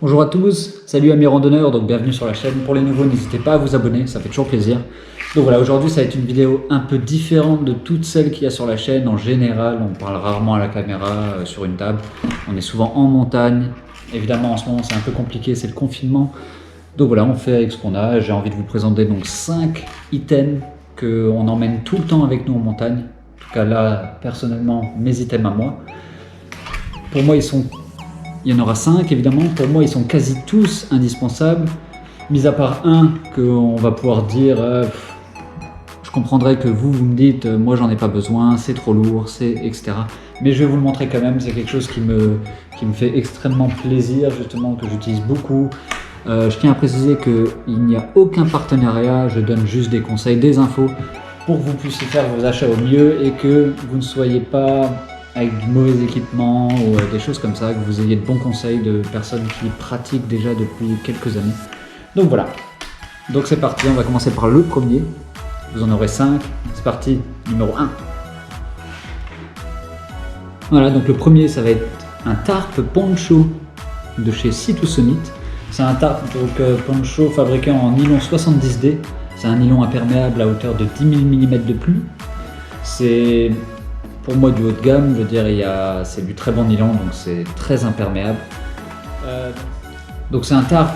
Bonjour à tous, salut amis randonneurs, donc bienvenue sur la chaîne. Pour les nouveaux, n'hésitez pas à vous abonner, ça fait toujours plaisir. Donc voilà, aujourd'hui ça va être une vidéo un peu différente de toutes celles qu'il y a sur la chaîne. En général, on parle rarement à la caméra sur une table. On est souvent en montagne. Évidemment, en ce moment c'est un peu compliqué, c'est le confinement. Donc voilà, on fait avec ce qu'on a. J'ai envie de vous présenter donc 5 items qu'on emmène tout le temps avec nous en montagne. En tout cas là, personnellement, mes items à moi. Pour moi, il y en aura 5 évidemment. Pour moi, ils sont quasi tous indispensables. Mis à part un qu'on va pouvoir dire, je comprendrais que vous me dites, moi j'en ai pas besoin, c'est trop lourd, etc. Mais je vais vous le montrer quand même, c'est quelque chose qui me fait extrêmement plaisir, justement, que j'utilise beaucoup. Je tiens à préciser qu'il n'y a aucun partenariat, je donne juste des conseils, des infos pour que vous puissiez faire vos achats au mieux et que vous ne soyez pas avec du mauvais équipement ou des choses comme ça, que vous ayez de bons conseils de personnes qui pratiquent déjà depuis quelques années. Donc voilà, donc c'est parti, on va commencer par le premier. Vous en aurez 5, c'est parti, numéro 1. Voilà, donc le premier ça va être un tarp poncho de chez Sea2 Summit. C'est un tarp poncho fabriqué en nylon 70D. C'est un nylon imperméable à hauteur de 10 000 mm de pluie. C'est pour moi du haut de gamme, je veux dire, c'est du très bon nylon, donc c'est très imperméable. Donc c'est un tarp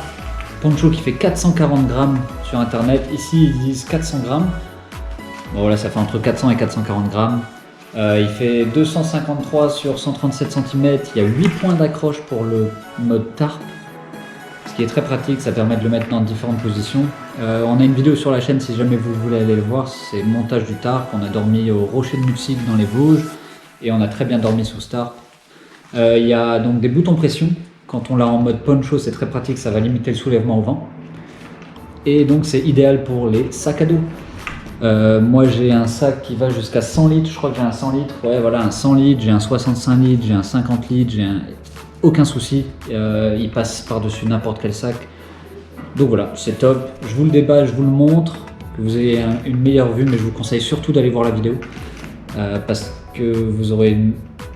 poncho qui fait 440 grammes sur internet. Ici ils disent 400 grammes. Bon voilà, ça fait entre 400 et 440 grammes. Il fait 253 sur 137 cm. Il y a 8 points d'accroche pour le mode tarp. Ce qui est très pratique, ça permet de le mettre dans différentes positions. On a une vidéo sur la chaîne si jamais vous voulez aller le voir, c'est le montage du tarp. On a dormi au Rocher de Mutzig dans les Vosges et on a très bien dormi sous ce tarp. Il y a donc des boutons pression. Quand on l'a en mode poncho, c'est très pratique, ça va limiter le soulèvement au vent. Et donc c'est idéal pour les sacs à dos. Moi j'ai un sac qui va jusqu'à 100 litres, je crois que j'ai un 100 litres. Ouais voilà, un 100 litres, j'ai un 65 litres, j'ai un 50 litres, aucun souci, il passe par-dessus n'importe quel sac. Donc voilà, c'est top. Je vous le déballe, je vous le montre, que vous ayez une meilleure vue, mais je vous conseille surtout d'aller voir la vidéo parce que vous aurez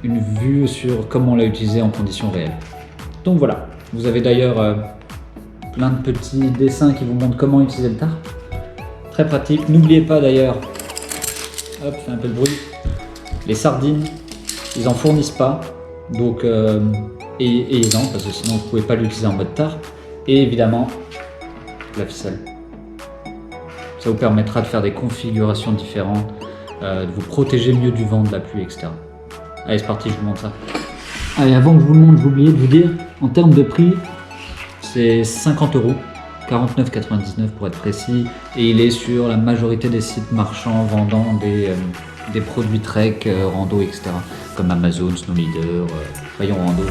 une vue sur comment on l'a utilisé en conditions réelles. Donc voilà, vous avez d'ailleurs plein de petits dessins qui vous montrent comment utiliser le tarp. Très pratique. N'oubliez pas d'ailleurs, hop, je fais un peu de bruit, les sardines, ils en fournissent pas, donc ayez-en parce que sinon vous ne pouvez pas l'utiliser en mode tarp. Et évidemment, la ficelle. Ça vous permettra de faire des configurations différentes, de vous protéger mieux du vent, de la pluie, etc. Allez, c'est parti, je vous montre ça. Allez, avant que je vous le montre, j'ai oublié de vous dire, en termes de prix, c'est 50 €, 49,99 pour être précis, et il est sur la majorité des sites marchands vendant des produits trek, rando, etc. Comme Amazon, Snow Leader, Rayon Rando,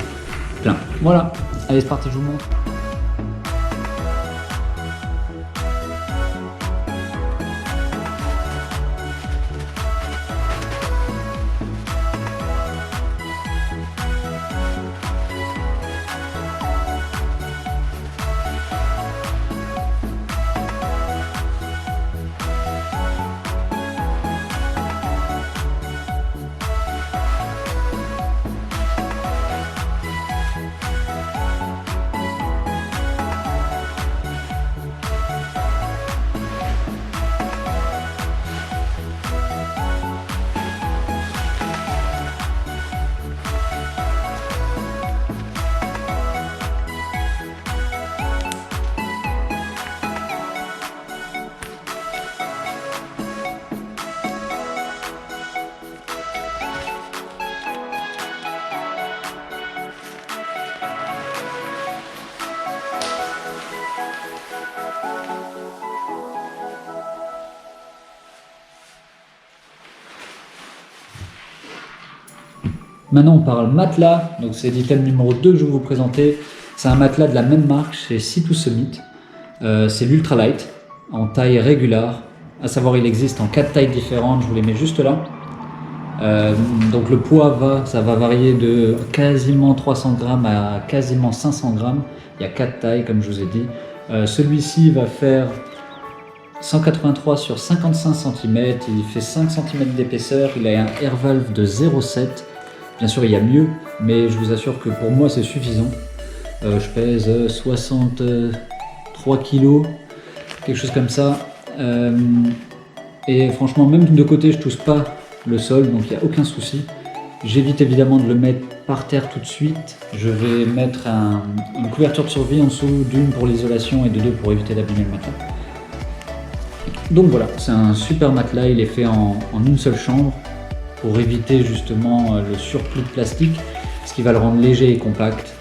plein. Voilà, allez, c'est parti, je vous montre. Maintenant on parle matelas, donc c'est l'item numéro 2 que je vais vous présenter. C'est un matelas de la même marque chez Sea2 Summit. C'est l'Ultralight en taille régulière, à savoir il existe en 4 tailles différentes, je vous les mets juste là. Donc le poids ça va varier de quasiment 300 grammes à quasiment 500 grammes. Il y a 4 tailles comme je vous ai dit. Celui-ci va faire 183 sur 55 cm, il fait 5 cm d'épaisseur, il a un air valve de 0,7. Bien sûr il y a mieux, mais je vous assure que pour moi c'est suffisant. Je pèse 63 kilos, quelque chose comme ça. Et franchement, même de côté, je touche pas le sol, donc il n'y a aucun souci. J'évite évidemment de le mettre par terre tout de suite. Je vais mettre une couverture de survie en dessous, d'une pour l'isolation et de deux pour éviter d'abîmer le matelas. Donc voilà, c'est un super matelas, il est fait en une seule chambre pour éviter justement le surplus de plastique, ce qui va le rendre léger et compact.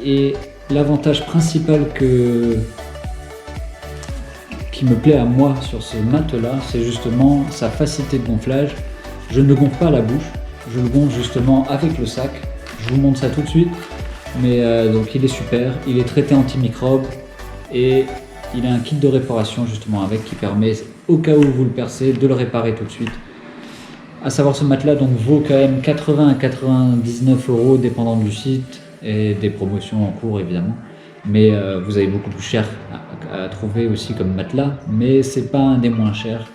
Et l'avantage principal qui me plaît à moi sur ce matelas, c'est justement sa facilité de gonflage. Je ne le gonfle pas à la bouche, je le gonfle justement avec le sac. Je vous montre ça tout de suite, mais donc il est super, il est traité antimicrobe et il a un kit de réparation justement avec qui permet, au cas où vous le percez, de le réparer tout de suite. À savoir, ce matelas donc vaut quand même 80 à 99 euros dépendant du site et des promotions en cours évidemment. Mais vous avez beaucoup plus cher à trouver aussi comme matelas, mais c'est pas un des moins chers.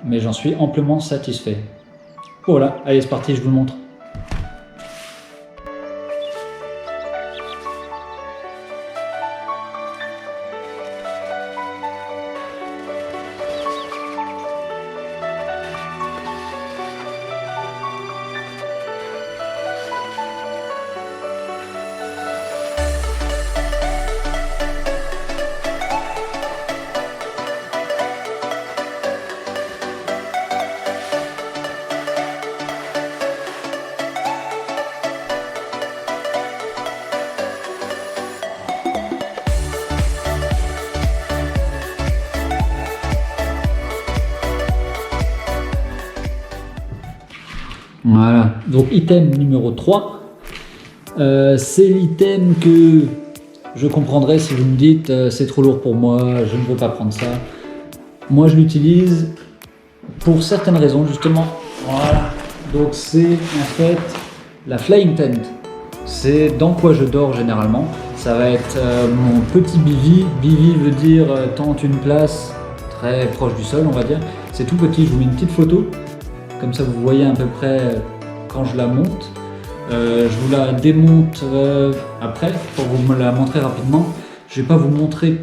Mais j'en suis amplement satisfait. Voilà, allez c'est parti, je vous le montre. Voilà, donc item numéro 3, c'est l'item que je comprendrai si vous me dites c'est trop lourd pour moi, je ne veux pas prendre ça. Moi je l'utilise pour certaines raisons justement. Voilà, donc c'est en fait la flying tent. C'est dans quoi je dors généralement. Ça va être mon petit bivy. Bivy veut dire tente une place très proche du sol on va dire. C'est tout petit, je vous mets une petite photo. Comme ça vous voyez à peu près quand je la monte. Je vous la démonte après pour vous me la montrer rapidement. Je vais pas vous montrer,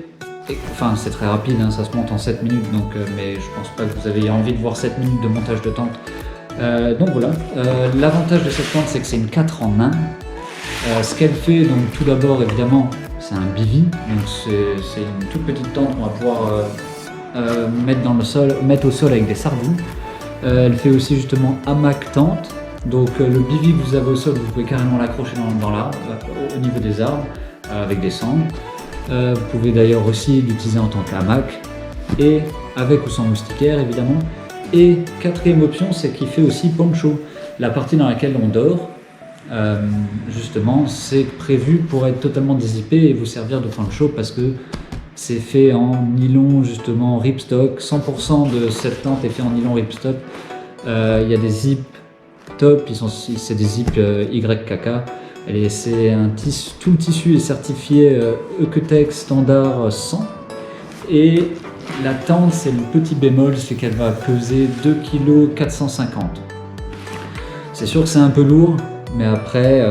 enfin c'est très rapide, hein, ça se monte en 7 minutes donc, mais je pense pas que vous avez envie de voir 7 minutes de montage de tente. Donc voilà, l'avantage de cette tente c'est que c'est une 4 en 1. Ce qu'elle fait, donc tout d'abord évidemment c'est un bivy, donc c'est une toute petite tente qu'on va pouvoir mettre au sol avec des sardines. Elle fait aussi justement hamac tente, donc le bivy que vous avez au sol, vous pouvez carrément l'accrocher dans l'arbre, au niveau des arbres, avec des sangles. Vous pouvez d'ailleurs aussi l'utiliser en tant qu'hamac, et avec ou sans moustiquaire évidemment. Et quatrième option, c'est qu'il fait aussi poncho, la partie dans laquelle on dort. Justement, c'est prévu pour être totalement dézippé et vous servir de poncho parce que c'est fait en nylon justement ripstock. 100% de cette tente est fait en nylon ripstock. Il y a des zips top, c'est des zips YKK. Tout le tissu est certifié Eucotech standard 100. Et la tente, c'est le petit bémol, c'est qu'elle va peser 2,450 kg. C'est sûr que c'est un peu lourd, mais après,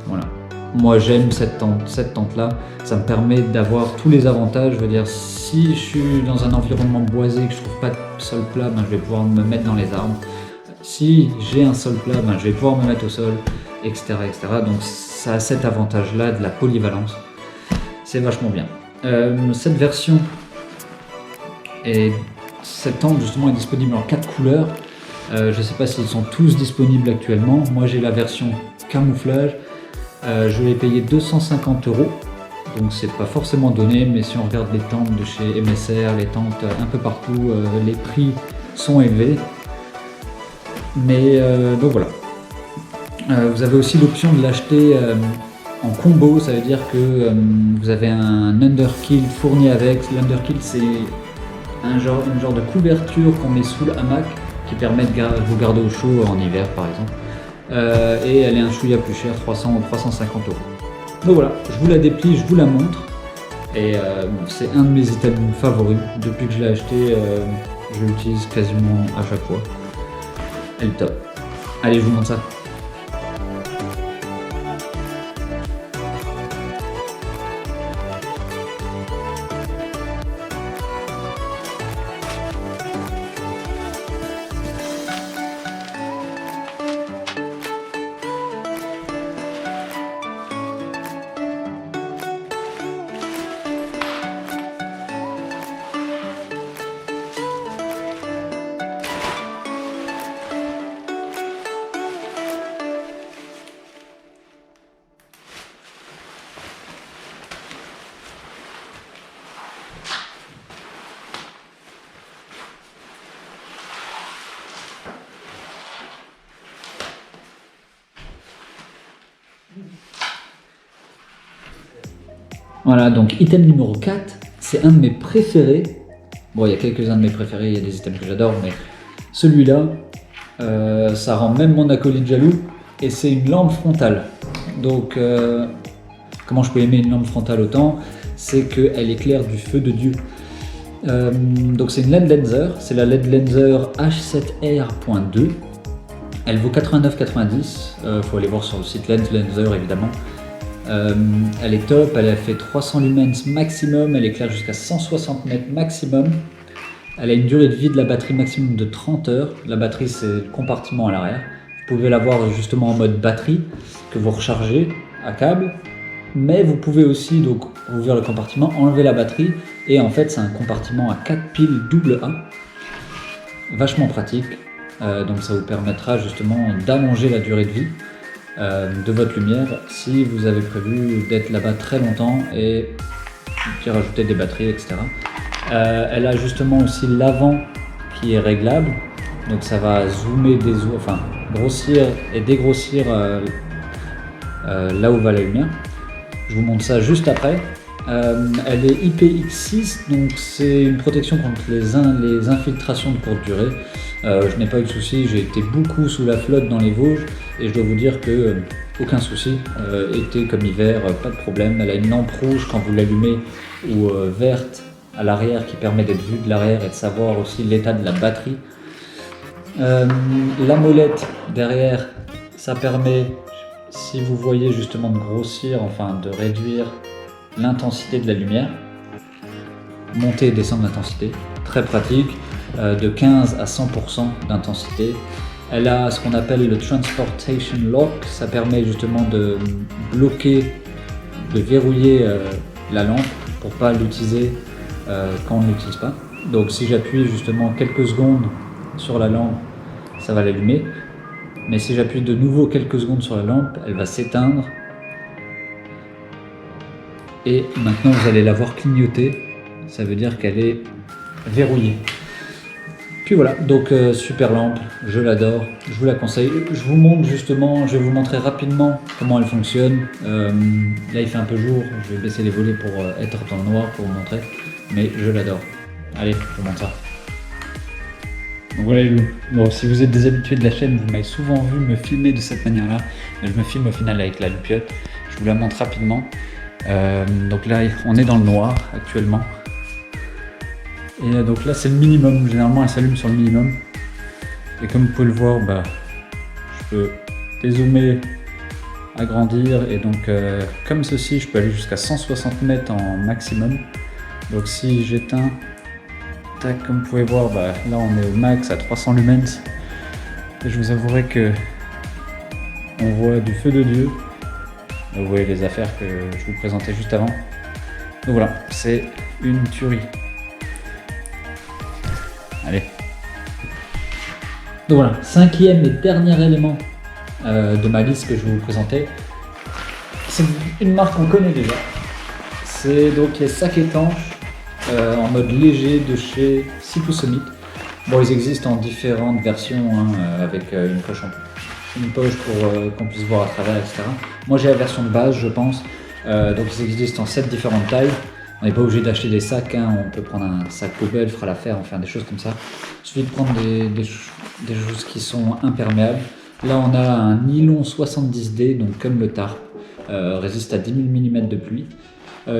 voilà. Moi j'aime cette tente là, ça me permet d'avoir tous les avantages. Je veux dire, si je suis dans un environnement boisé, que je trouve pas de sol plat, je vais pouvoir me mettre dans les arbres. Si j'ai un sol plat, je vais pouvoir me mettre au sol, etc. Donc ça a cet avantage là de la polyvalence. C'est vachement bien. Cette version, cette tente justement est disponible en 4 couleurs. Je ne sais pas s'ils sont tous disponibles actuellement. Moi j'ai la version camouflage. Je l'ai payé 250 €, donc c'est pas forcément donné, mais si on regarde les tentes de chez MSR, les tentes un peu partout, les prix sont élevés. Mais donc voilà. Vous avez aussi l'option de l'acheter en combo, ça veut dire que vous avez un underkill fourni avec. L'underkill c'est une genre de couverture qu'on met sous le hamac qui permet de vous garder au chaud en hiver par exemple. Et elle est un chouïa plus cher, 300 ou 350 €. Donc voilà, je vous la déplie, je vous la montre. Et c'est un de mes items favoris. Depuis que je l'ai acheté, je l'utilise quasiment à chaque fois. Elle est top. Allez, je vous montre ça. Voilà, donc item numéro 4, c'est un de mes préférés. Bon, il y a quelques-uns de mes préférés, il y a des items que j'adore, mais celui-là, ça rend même mon acolyte jaloux, et c'est une lampe frontale. Donc, comment je peux aimer une lampe frontale autant? C'est qu'elle éclaire du feu de Dieu. Donc c'est une LED Lenser, c'est la LED Lenser H7R.2. Elle vaut 89,90, faut aller voir sur le site Lens Lenser évidemment. Elle est top, elle a fait 300 lumens maximum, elle éclaire jusqu'à 160 mètres maximum. Elle a une durée de vie de la batterie maximum de 30 heures. La batterie, c'est le compartiment à l'arrière. Vous pouvez l'avoir justement en mode batterie que vous rechargez à câble. Mais vous pouvez aussi donc ouvrir le compartiment, enlever la batterie, et en fait c'est un compartiment à 4 piles AA, vachement pratique. Donc ça vous permettra justement d'allonger la durée de vie de votre lumière si vous avez prévu d'être là-bas très longtemps et d'y rajouter des batteries, etc. Elle a justement aussi l'avant qui est réglable, donc ça va zoomer, grossir et dégrossir là où va la lumière. Je vous montre ça juste après. Elle est IPX6, donc c'est une protection contre les infiltrations de courte durée. Je n'ai pas eu de soucis, j'ai été beaucoup sous la flotte dans les Vosges et je dois vous dire que aucun souci, été comme hiver, pas de problème. Elle a une lampe rouge quand vous l'allumez ou verte à l'arrière qui permet d'être vue de l'arrière et de savoir aussi l'état de la batterie. La molette derrière, ça permet, si vous voyez justement de grossir, enfin de réduire l'intensité de la lumière, monter et descendre l'intensité, très pratique, de 15 à 100% d'intensité. Elle a ce qu'on appelle le Transportation Lock, ça permet justement de bloquer, de verrouiller la lampe pour pas l'utiliser quand on ne l'utilise pas. Donc si j'appuie justement quelques secondes sur la lampe, ça va l'allumer. Mais si j'appuie de nouveau quelques secondes sur la lampe, elle va s'éteindre. Et maintenant vous allez la voir clignoter, ça veut dire qu'elle est verrouillée. Puis voilà, donc super lampe, je l'adore, je vous la conseille. Je vous montre justement, je vais vous montrer rapidement comment elle fonctionne. Là il fait un peu jour, je vais baisser les volets pour être dans le noir pour vous montrer, mais je l'adore. Allez, je vous montre ça. Donc voilà les loups. Bon, si vous êtes des habitués de la chaîne, vous m'avez souvent vu me filmer de cette manière-là, mais je me filme au final avec la loupiote. Je vous la montre rapidement. Donc là, on est dans le noir actuellement. Et donc là, c'est le minimum. Généralement, elle s'allume sur le minimum. Et comme vous pouvez le voir, je peux dézoomer, agrandir. Et donc, comme ceci, je peux aller jusqu'à 160 mètres en maximum. Donc si j'éteins, tac, comme vous pouvez voir, là on est au max à 300 lumens. Et je vous avouerai que on voit du feu de Dieu. Vous voyez les affaires que je vous présentais juste avant. Donc voilà, c'est une tuerie. Allez. Donc voilà, cinquième et dernier élément de ma liste que je vais vous présenter. C'est une marque qu'on connaît déjà. C'est donc les sacs étanches en mode léger de chez Sipusomit. Bon, ils existent en différentes versions avec une poche pour qu'on puisse voir à travers, etc. Moi j'ai la version de base, je pense. Donc ils existent en 7 différentes tailles. On n'est pas obligé d'acheter des sacs, on peut prendre un sac poubelle, fera l'affaire, enfin des choses comme ça. Il suffit de prendre des choses qui sont imperméables. Là on a un nylon 70D, donc comme le tarp, résiste à 10 000 mm de pluie.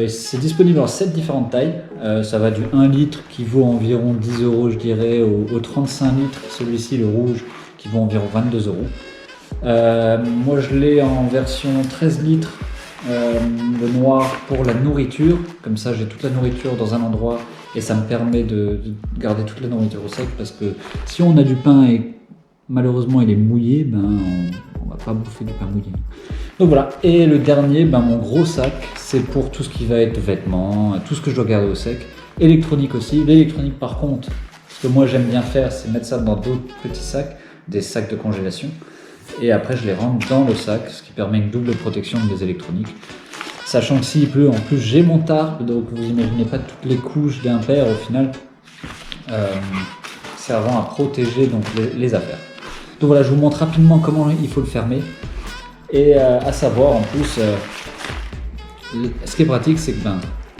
C'est disponible en 7 différentes tailles. Ça va du 1 litre qui vaut environ 10 € je dirais, au 35 litres, celui-ci le rouge qui vaut environ 22 €. Moi je l'ai en version 13 litres, le noir pour la nourriture, comme ça j'ai toute la nourriture dans un endroit et ça me permet de garder toute la nourriture au sec, parce que si on a du pain et malheureusement il est mouillé, on va pas bouffer du pain mouillé. Donc voilà, et le dernier, mon gros sac, c'est pour tout ce qui va être vêtements, tout ce que je dois garder au sec, électronique aussi. L'électronique par contre, ce que moi j'aime bien faire, c'est mettre ça dans d'autres petits sacs, des sacs de congélation, et après je les rentre dans le sac, ce qui permet une double protection des électroniques. Sachant que s'il pleut, en plus j'ai mon tarp, donc vous imaginez pas toutes les couches d'impair au final, servant à protéger donc les affaires. Donc voilà, je vous montre rapidement comment il faut le fermer. Et à savoir en plus, Ce qui est pratique, c'est que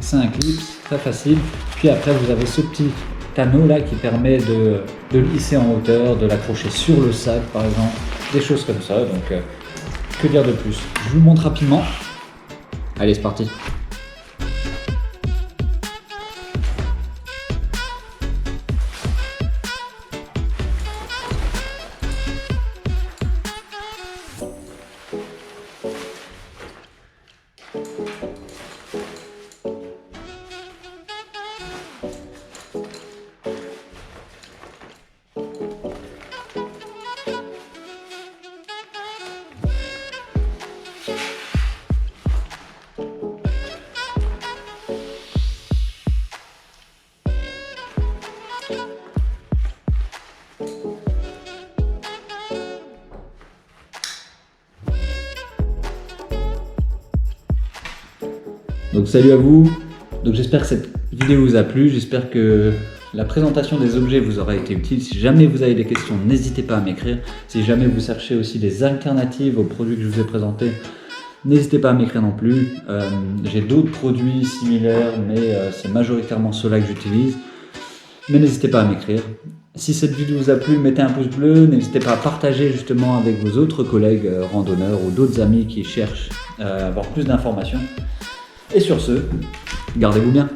c'est un clip, c'est très facile. Puis après, vous avez ce petit anneau là qui permet de le hisser en hauteur, de l'accrocher sur le sac par exemple, des choses comme ça. Donc, que dire de plus? Je vous le montre rapidement. Allez, c'est parti. Donc salut à vous, donc j'espère que cette vidéo vous a plu, j'espère que la présentation des objets vous aura été utile. Si jamais vous avez des questions, n'hésitez pas à m'écrire. Si jamais vous cherchez aussi des alternatives aux produits que je vous ai présentés, n'hésitez pas à m'écrire non plus. J'ai d'autres produits similaires, mais c'est majoritairement ceux-là que j'utilise. Mais n'hésitez pas à m'écrire. Si cette vidéo vous a plu, mettez un pouce bleu, n'hésitez pas à partager justement avec vos autres collègues randonneurs ou d'autres amis qui cherchent à avoir plus d'informations. Et sur ce, gardez-vous bien.